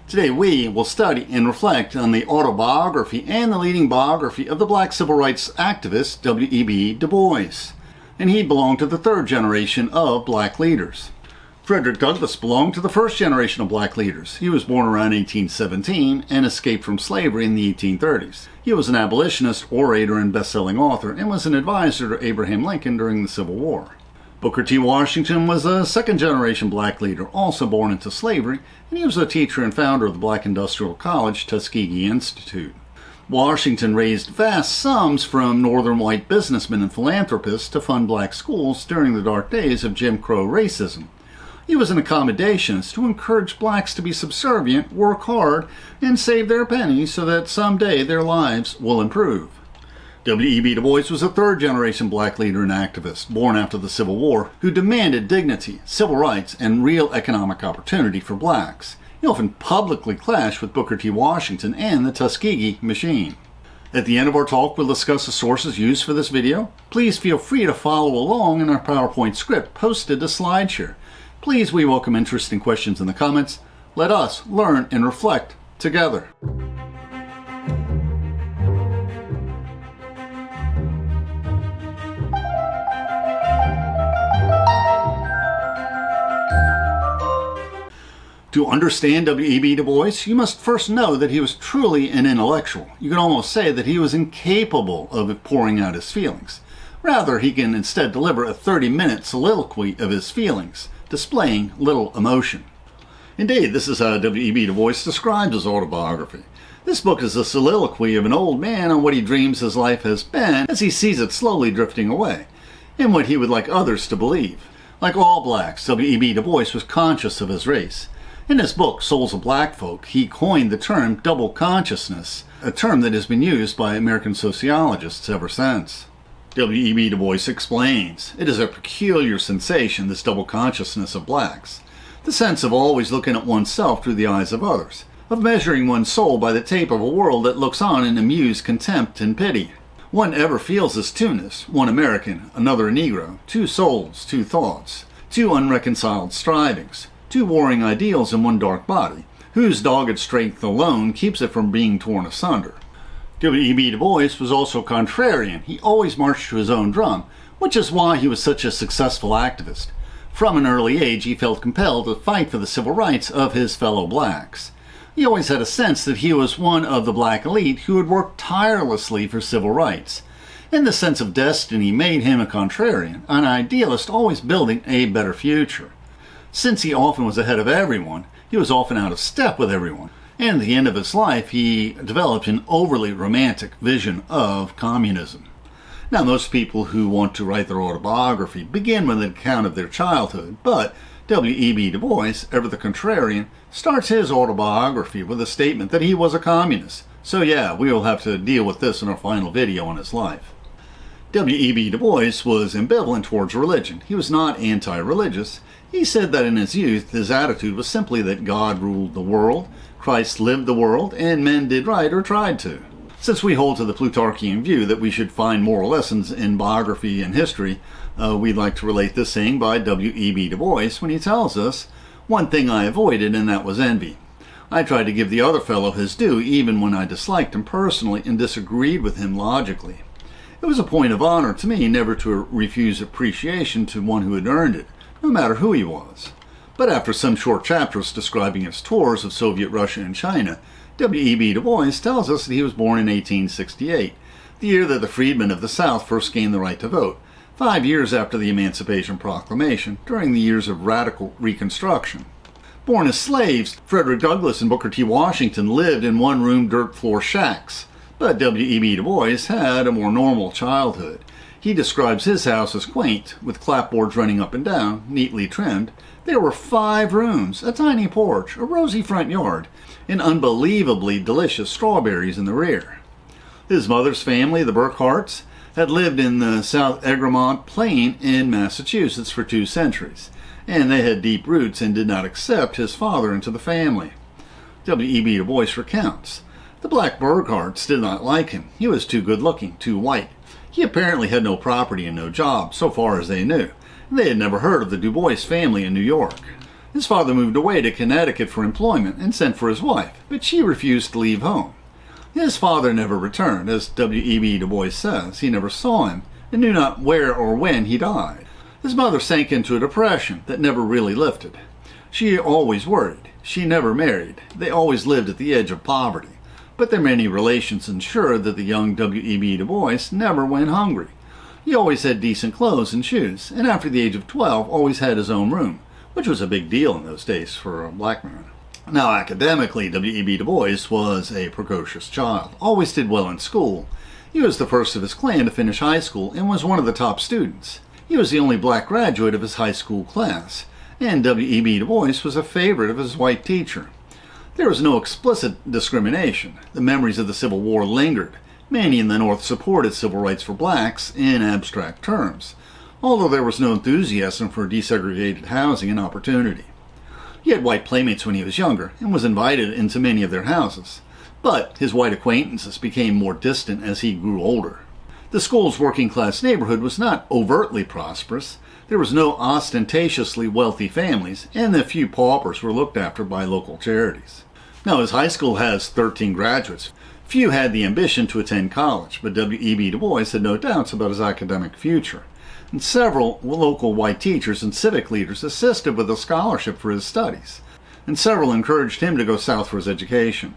Today we will study and reflect on the autobiography and the leading biography of the black civil rights activist W.E.B. Du Bois. And he belonged to the third generation of black leaders. Frederick Douglass belonged to the first generation of black leaders. He was born around 1817 and escaped from slavery in the 1830s. He was an abolitionist, orator, and best-selling author, and was an advisor to Abraham Lincoln during the Civil War. Booker T. Washington was a second-generation black leader, also born into slavery, and he was a teacher and founder of the Black Industrial College Tuskegee Institute. Washington raised vast sums from northern white businessmen and philanthropists to fund black schools during the dark days of Jim Crow racism. He was an accommodationist who encouraged blacks to be subservient, work hard, and save their pennies so that someday their lives will improve. W.E.B. Du Bois was a third-generation black leader and activist, born after the Civil War, who demanded dignity, civil rights, and real economic opportunity for blacks. He often publicly clashed with Booker T. Washington and the Tuskegee Machine. At the end of our talk, we'll discuss the sources used for this video. Please feel free to follow along in our PowerPoint script posted to SlideShare. Please, we welcome interesting questions in the comments. Let us learn and reflect together. To understand W.E.B. Du Bois, you must first know that he was truly an intellectual. You could almost say that he was incapable of pouring out his feelings. Rather, he can instead deliver a 30-minute soliloquy of his feelings, displaying little emotion. Indeed, this is how W.E.B. Du Bois describes his autobiography. This book is a soliloquy of an old man on what he dreams his life has been as he sees it slowly drifting away, and what he would like others to believe. Like all blacks, W.E.B. Du Bois was conscious of his race. In his book, Souls of Black Folk, he coined the term double consciousness, a term that has been used by American sociologists ever since. W.E.B. Du Bois explains, it is a peculiar sensation, this double consciousness of blacks. The sense of always looking at oneself through the eyes of others, of measuring one's soul by the tape of a world that looks on in amused contempt and pity. One ever feels this two-ness, one American, another a Negro, two souls, two thoughts, two unreconciled strivings, two warring ideals in one dark body, whose dogged strength alone keeps it from being torn asunder. W.E.B. Du Bois was also contrarian. He always marched to his own drum, which is why he was such a successful activist. From an early age, he felt compelled to fight for the civil rights of his fellow blacks. He always had a sense that he was one of the black elite who had worked tirelessly for civil rights. And the sense of destiny made him a contrarian, an idealist always building a better future. Since he often was ahead of everyone, he was often out of step with everyone. And at the end of his life, he developed an overly romantic vision of communism. Now, most people who want to write their autobiography begin with an account of their childhood, but W.E.B. Du Bois, ever the contrarian, starts his autobiography with a statement that he was a communist. So yeah, we will have to deal with this in our final video on his life. W.E.B. Du Bois was ambivalent towards religion. He was not anti-religious. He said that in his youth, his attitude was simply that God ruled the world, Christ lived the world, and men did right or tried to. Since we hold to the Plutarchian view that we should find moral lessons in biography and history, we'd like to relate this saying by W.E.B. Du Bois when he tells us, "One thing I avoided, and that was envy. I tried to give the other fellow his due even when I disliked him personally and disagreed with him logically. It was a point of honor to me never to refuse appreciation to one who had earned it, no matter who he was." But after some short chapters describing his tours of Soviet Russia and China, W.E.B. Du Bois tells us that he was born in 1868, the year that the freedmen of the South first gained the right to vote, 5 years after the Emancipation Proclamation, during the years of radical Reconstruction. Born as slaves, Frederick Douglass and Booker T. Washington lived in one-room dirt-floor shacks, but W.E.B. Du Bois had a more normal childhood. He describes his house as quaint, with clapboards running up and down, neatly trimmed. There were 5 rooms, a tiny porch, a rosy front yard, and unbelievably delicious strawberries in the rear. His mother's family, the Burkharts, had lived in the South Egremont Plain in Massachusetts for 2 centuries, and they had deep roots and did not accept his father into the family. W.E.B. Du Bois recounts, "The black Burkharts did not like him. He was too good-looking, too white. He apparently had no property and no job, so far as they knew. They had never heard of the Du Bois family in New York. His father moved away to Connecticut for employment and sent for his wife, but she refused to leave home. His father never returned. As W.E.B. Du Bois says, he never saw him and knew not where or when he died. His mother sank into a depression that never really lifted. She always worried. She never married. They always lived at the edge of poverty. But their many relations ensured that the young W.E.B. Du Bois never went hungry. He always had decent clothes and shoes, and after the age of 12 always had his own room, which was a big deal in those days for a black man. Now, academically, W.E.B. Du Bois was a precocious child, always did well in school. He was the first of his clan to finish high school and was one of the top students. He was the only black graduate of his high school class, and W.E.B. Du Bois was a favorite of his white teacher. There was no explicit discrimination. The memories of the Civil War lingered. Many in the North supported civil rights for blacks in abstract terms, although there was no enthusiasm for desegregated housing and opportunity. He had white playmates when he was younger and was invited into many of their houses, but his white acquaintances became more distant as he grew older. The school's working-class neighborhood was not overtly prosperous. There was no ostentatiously wealthy families, and the few paupers were looked after by local charities. Now, his high school has 13 graduates. Few had the ambition to attend college, but W.E.B. Du Bois had no doubts about his academic future, and several local white teachers and civic leaders assisted with a scholarship for his studies, and several encouraged him to go south for his education.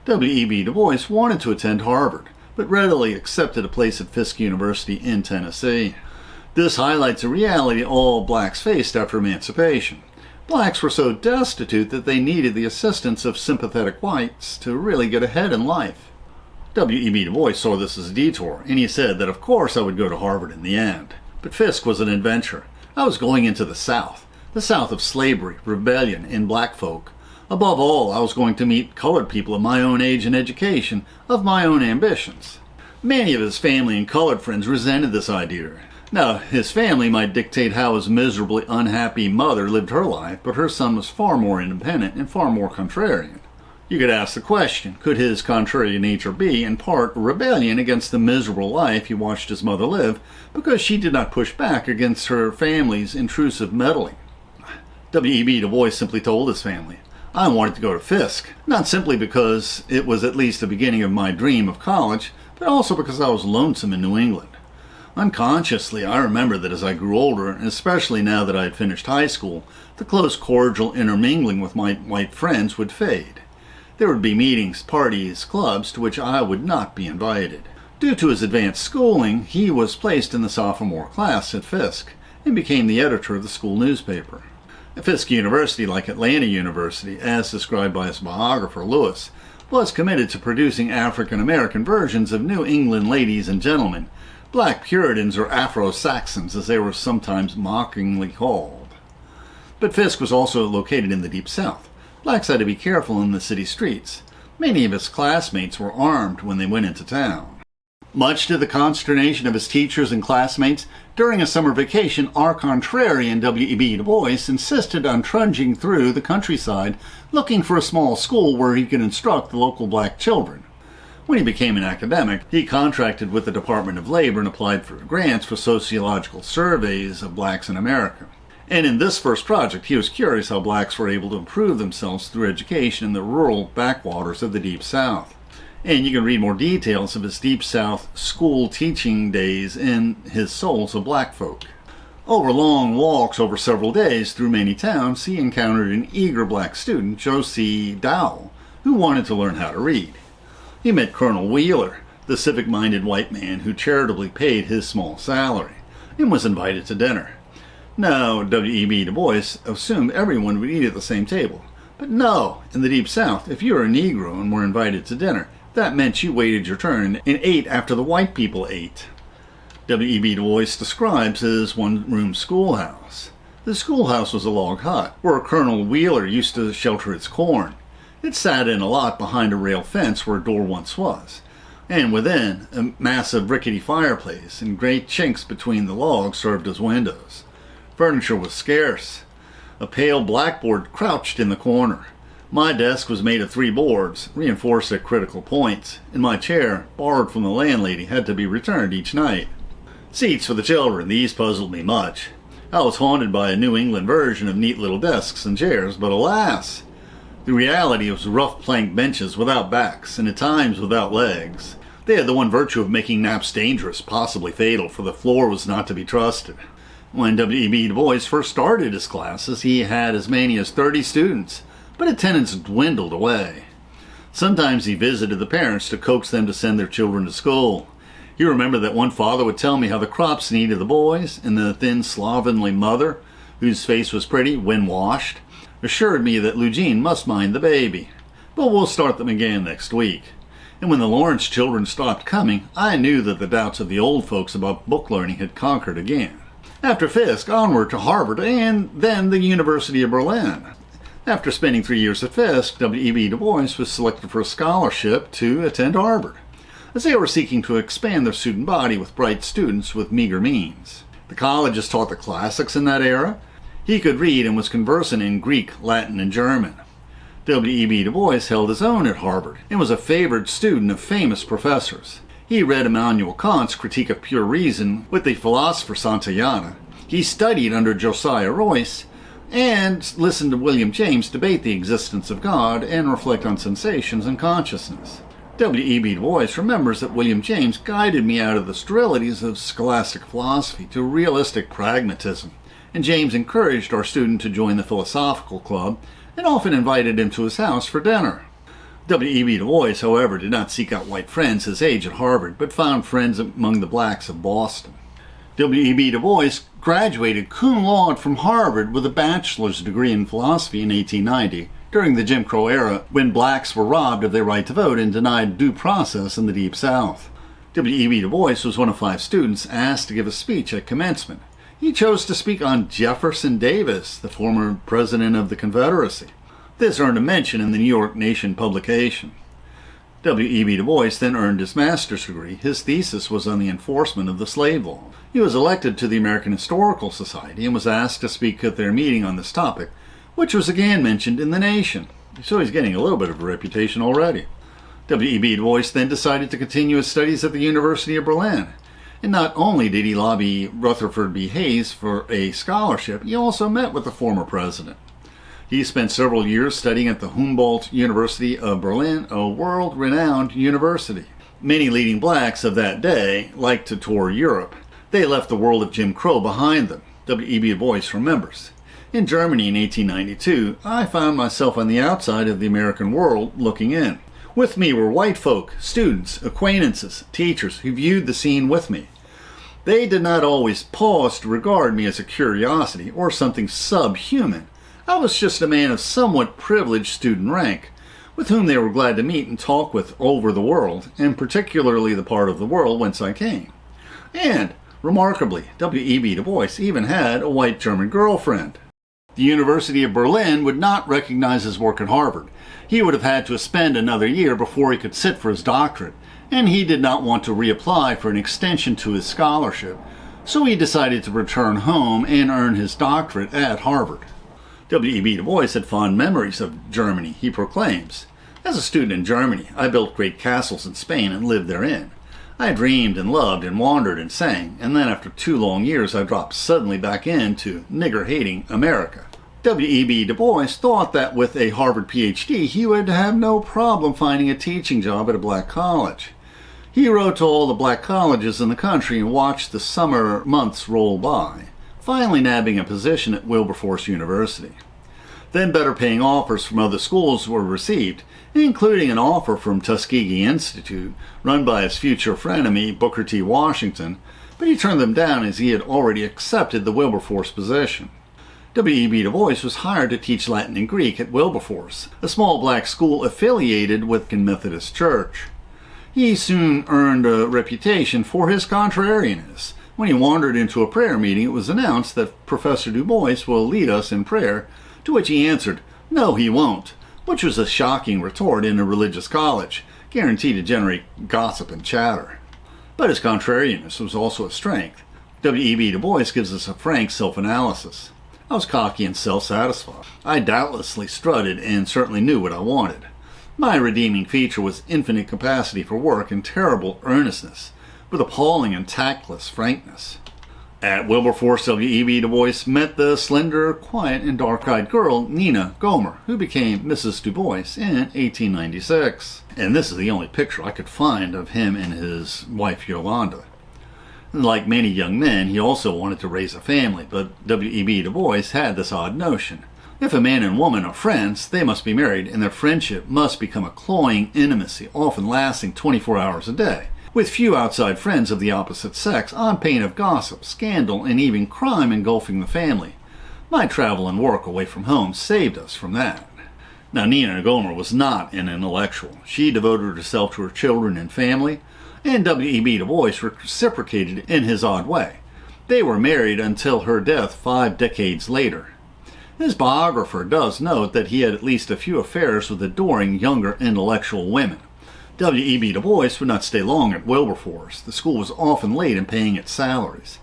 W.E.B. Du Bois wanted to attend Harvard, but readily accepted a place at Fisk University in Tennessee. This highlights a reality all blacks faced after emancipation. Blacks were so destitute that they needed the assistance of sympathetic whites to really get ahead in life. W.E.B. Du Bois saw this as a detour, and he said that of course I would go to Harvard in the end. But Fisk was an adventure. I was going into the South of slavery, rebellion, and black folk. Above all, I was going to meet colored people of my own age and education, of my own ambitions. Many of his family and colored friends resented this idea. Now, his family might dictate how his miserably unhappy mother lived her life, but her son was far more independent and far more contrarian. You could ask the question, could his contrarian nature be, in part, a rebellion against the miserable life he watched his mother live, because she did not push back against her family's intrusive meddling? W.E.B. Du Bois simply told his family, I wanted to go to Fisk, not simply because it was at least the beginning of my dream of college, but also because I was lonesome in New England. Unconsciously, I remember that as I grew older, and especially now that I had finished high school, the close, cordial intermingling with my white friends would fade. There would be meetings, parties, clubs to which I would not be invited. Due to his advanced schooling, he was placed in the sophomore class at Fisk and became the editor of the school newspaper. Fisk University, like Atlanta University, as described by his biographer Lewis, was committed to producing African-American versions of New England ladies and gentlemen, Black Puritans or Afro-Saxons as they were sometimes mockingly called. But Fisk was also located in the Deep South. Blacks had to be careful in the city streets. Many of his classmates were armed when they went into town. Much to the consternation of his teachers and classmates, during a summer vacation, our contrarian W.E.B. Du Bois insisted on trudging through the countryside looking for a small school where he could instruct the local black children. When he became an academic, he contracted with the Department of Labor and applied for grants for sociological surveys of blacks in America. And in this first project, he was curious how blacks were able to improve themselves through education in the rural backwaters of the Deep South. And you can read more details of his Deep South school teaching days in his Souls of Black Folk. Over long walks over several days through many towns, he encountered an eager black student, Josie Dowell, who wanted to learn how to read. He met Colonel Wheeler, the civic-minded white man who charitably paid his small salary, and was invited to dinner. Now, W.E.B. Du Bois assumed everyone would eat at the same table. But no, in the Deep South, if you were a Negro and were invited to dinner, that meant you waited your turn and ate after the white people ate. W.E.B. Du Bois describes his one-room schoolhouse. The schoolhouse was a log hut, where Colonel Wheeler used to shelter its corn. It sat in a lot behind a rail fence where a door once was, and within, a massive rickety fireplace and great chinks between the logs served as windows. Furniture was scarce. A pale blackboard crouched in the corner. My desk was made of 3 boards, reinforced at critical points, and my chair, borrowed from the landlady, had to be returned each night. Seats for the children, these puzzled me much. I was haunted by a New England version of neat little desks and chairs, but alas, the reality was rough plank benches without backs, and at times without legs. They had the one virtue of making naps dangerous, possibly fatal, for the floor was not to be trusted. When W.E.B. Du Bois first started his classes, he had as many as 30 students, but attendance dwindled away. Sometimes he visited the parents to coax them to send their children to school. He remembered that one father would tell me how the crops needed the boys, and the thin, slovenly mother, whose face was pretty when washed, assured me that Eugene must mind the baby. But we'll start them again next week. And when the Lawrence children stopped coming, I knew that the doubts of the old folks about book learning had conquered again. After Fisk, onward to Harvard and then the University of Berlin. After spending 3 years at Fisk, W.E.B. Du Bois was selected for a scholarship to attend Harvard, as they were seeking to expand their student body with bright students with meager means. The colleges taught the classics in that era. He could read and was conversant in Greek, Latin, and German. W.E.B. Du Bois held his own at Harvard and was a favored student of famous professors. He read Immanuel Kant's Critique of Pure Reason with the philosopher Santayana. He studied under Josiah Royce and listened to William James debate the existence of God and reflect on sensations and consciousness. W.E.B. Du Bois remembers that William James guided me out of the sterilities of scholastic philosophy to realistic pragmatism, and James encouraged our student to join the philosophical club and often invited him to his house for dinner. W.E.B. Du Bois, however, did not seek out white friends his age at Harvard, but found friends among the blacks of Boston. W.E.B. Du Bois graduated cum laude from Harvard with a bachelor's degree in philosophy in 1890, during the Jim Crow era when blacks were robbed of their right to vote and denied due process in the Deep South. W.E.B. Du Bois was one of 5 students asked to give a speech at commencement. He chose to speak on Jefferson Davis, the former president of the Confederacy. This earned a mention in the New York Nation publication. W.E.B. Du Bois then earned his master's degree. His thesis was on the enforcement of the slave law. He was elected to the American Historical Society and was asked to speak at their meeting on this topic, which was again mentioned in the Nation. So he's getting a little bit of a reputation already. W.E.B. Du Bois then decided to continue his studies at the University of Berlin. And not only did he lobby Rutherford B. Hayes for a scholarship, he also met with the former president. He spent several years studying at the Humboldt University of Berlin, a world-renowned university. Many leading blacks of that day liked to tour Europe. They left the world of Jim Crow behind them, W.E.B. Du Bois remembers. In Germany in 1892, I found myself on the outside of the American world looking in. With me were white folk, students, acquaintances, teachers who viewed the scene with me. They did not always pause to regard me as a curiosity or something subhuman. I was just a man of somewhat privileged student rank, with whom they were glad to meet and talk with over the world, and particularly the part of the world whence I came. And, remarkably, W.E.B. Du Bois even had a white German girlfriend. The University of Berlin would not recognize his work at Harvard. He would have had to spend another year before he could sit for his doctorate, and he did not want to reapply for an extension to his scholarship, so he decided to return home and earn his doctorate at Harvard. W.E.B. Du Bois had fond memories of Germany, he proclaims. As a student in Germany, I built great castles in Spain and lived therein. I dreamed and loved and wandered and sang, and then after 2 long years I dropped suddenly back into nigger-hating America. W.E.B. Du Bois thought that with a Harvard Ph.D. he would have no problem finding a teaching job at a black college. He wrote to all the black colleges in the country and watched the summer months roll by, finally nabbing a position at Wilberforce University. Then better-paying offers from other schools were received, including an offer from Tuskegee Institute, run by his future frenemy Booker T. Washington, but he turned them down as he had already accepted the Wilberforce position. W.E.B. Du Bois was hired to teach Latin and Greek at Wilberforce, a small black school affiliated with the Methodist Church. He soon earned a reputation for his contrarianness. When he wandered into a prayer meeting, it was announced that Professor Du Bois will lead us in prayer, to which he answered, "No, he won't," which was a shocking retort in a religious college, guaranteed to generate gossip and chatter. But his contrarianness was also a strength. W.E.B. Du Bois gives us a frank self-analysis. I was cocky and self-satisfied. I doubtlessly strutted and certainly knew what I wanted. My redeeming feature was infinite capacity for work and terrible earnestness, with appalling and tactless frankness. At Wilberforce, W.E.B. Du Bois met the slender, quiet, and dark-eyed girl Nina Gomer, who became Mrs. Du Bois in 1896. And this is the only picture I could find of him and his wife Yolanda. Like many young men, he also wanted to raise a family, but W.E.B. Du Bois had this odd notion. If a man and woman are friends, they must be married, and their friendship must become a cloying intimacy, often lasting 24 hours a day, with few outside friends of the opposite sex, on pain of gossip, scandal, and even crime engulfing the family. My travel and work away from home saved us from that. Now, Nina Gomer was not an intellectual. She devoted herself to her children and family, and W.E.B. Du Bois reciprocated in his odd way. They were married until her death 5 decades later. His biographer does note that he had at least a few affairs with adoring younger intellectual women. W.E.B. Du Bois would not stay long at Wilberforce. The school was often late in paying its salaries.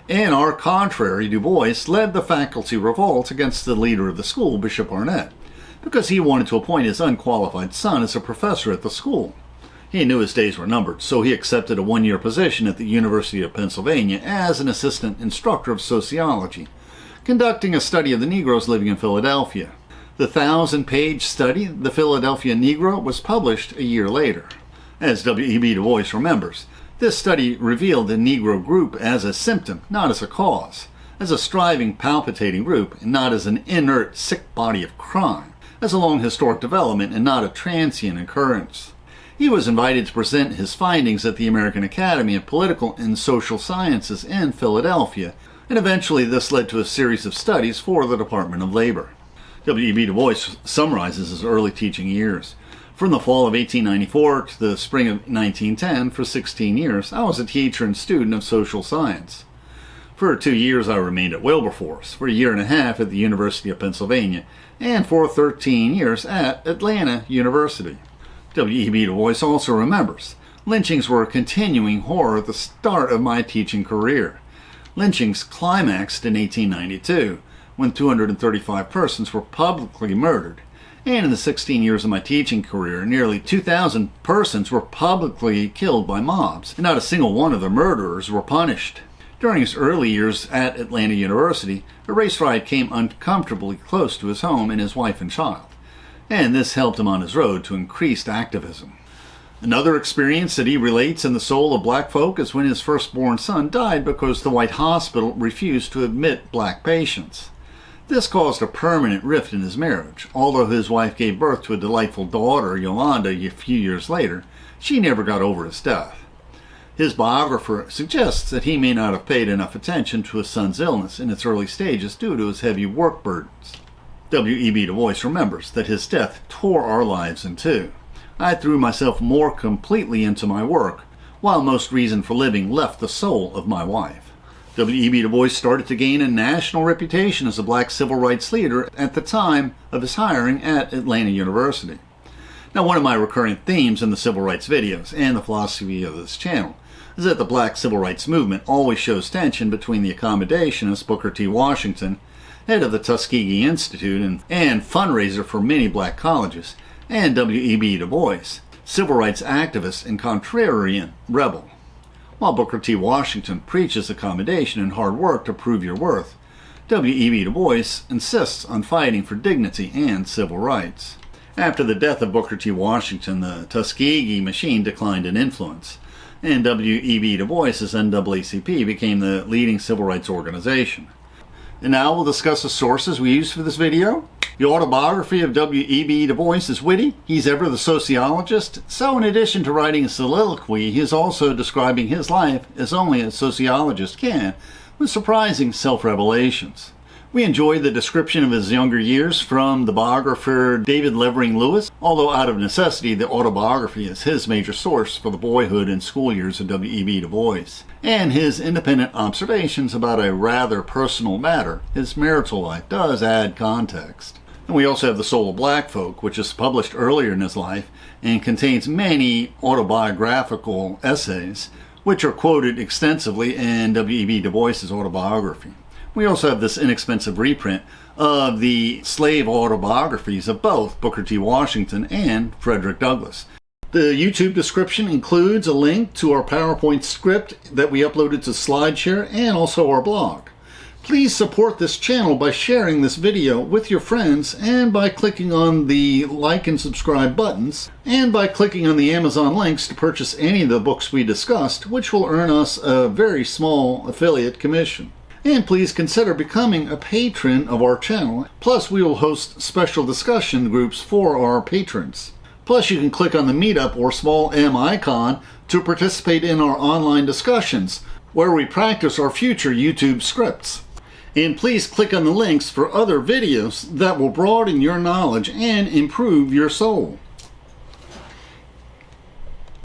In our contrary, Du Bois led the faculty revolt against the leader of the school, Bishop Arnett, because he wanted to appoint his unqualified son as a professor at the school. He knew his days were numbered, so he accepted a 1-year position at the University of Pennsylvania as an assistant instructor of sociology, conducting a study of the Negroes living in Philadelphia. The 1,000-page study, The Philadelphia Negro, was published a year later. As W.E.B. Du Bois remembers, this study revealed the Negro group as a symptom, not as a cause, as a striving, palpitating group, and not as an inert, sick body of crime, as a long historic development and not a transient occurrence. He was invited to present his findings at the American Academy of Political and Social Sciences in Philadelphia, and eventually this led to a series of studies for the Department of Labor. W.E.B. Du Bois summarizes his early teaching years. From the fall of 1894 to the spring of 1910, for 16 years, I was a teacher and student of social science. For 2 years, I remained at Wilberforce, for 1.5 years at the University of Pennsylvania, and for 13 years at Atlanta University. W.E.B. Du Bois also remembers, lynchings were a continuing horror at the start of my teaching career. Lynchings climaxed in 1892, when 235 persons were publicly murdered, and in the 16 years of my teaching career, nearly 2,000 persons were publicly killed by mobs, and not a single one of the murderers were punished. During his early years at Atlanta University, a race riot came uncomfortably close to his home and his wife and child, and this helped him on his road to increased activism. Another experience that he relates in The Soul of Black Folk is when his firstborn son died because the White Hospital refused to admit black patients. This caused a permanent rift in his marriage. Although his wife gave birth to a delightful daughter, Yolanda, a few years later, she never got over his death. His biographer suggests that he may not have paid enough attention to his son's illness in its early stages due to his heavy work burdens. W.E.B. Du Bois remembers that his death tore our lives in two. I threw myself more completely into my work, while most reason for living left the soul of my wife. W.E.B. Du Bois started to gain a national reputation as a black civil rights leader at the time of his hiring at Atlanta University. Now, one of my recurring themes in the civil rights videos and the philosophy of this channel is that the black civil rights movement always shows tension between the accommodationist Booker T. Washington, head of the Tuskegee Institute and fundraiser for many black colleges, and W.E.B. Du Bois, civil rights activist and contrarian rebel. While Booker T. Washington preaches accommodation and hard work to prove your worth, W.E.B. Du Bois insists on fighting for dignity and civil rights. After the death of Booker T. Washington, the Tuskegee machine declined in influence, and W.E.B. Du Bois's NAACP became the leading civil rights organization. And now we'll discuss the sources we used for this video. The autobiography of W.E.B. Du Bois is witty. He's ever the sociologist. So in addition to writing a soliloquy, he is also describing his life as only a sociologist can, with surprising self-revelations. We enjoyed the description of his younger years from the biographer David Levering Lewis, although out of necessity the autobiography is his major source for the boyhood and school years of W.E.B. Du Bois, and his independent observations about a rather personal matter, his marital life, does add context. And we also have The Soul of Black Folk, which is published earlier in his life and contains many autobiographical essays, which are quoted extensively in W.E.B. Du Bois's autobiography. We also have this inexpensive reprint of the slave autobiographies of both Booker T. Washington and Frederick Douglass. The YouTube description includes a link to our PowerPoint script that we uploaded to SlideShare and also our blog. Please support this channel by sharing this video with your friends and by clicking on the like and subscribe buttons and by clicking on the Amazon links to purchase any of the books we discussed, which will earn us a very small affiliate commission. And please consider becoming a patron of our channel. Plus, we will host special discussion groups for our patrons. Plus, you can click on the Meetup or small M icon to participate in our online discussions, where we practice our future YouTube scripts. And please click on the links for other videos that will broaden your knowledge and improve your soul.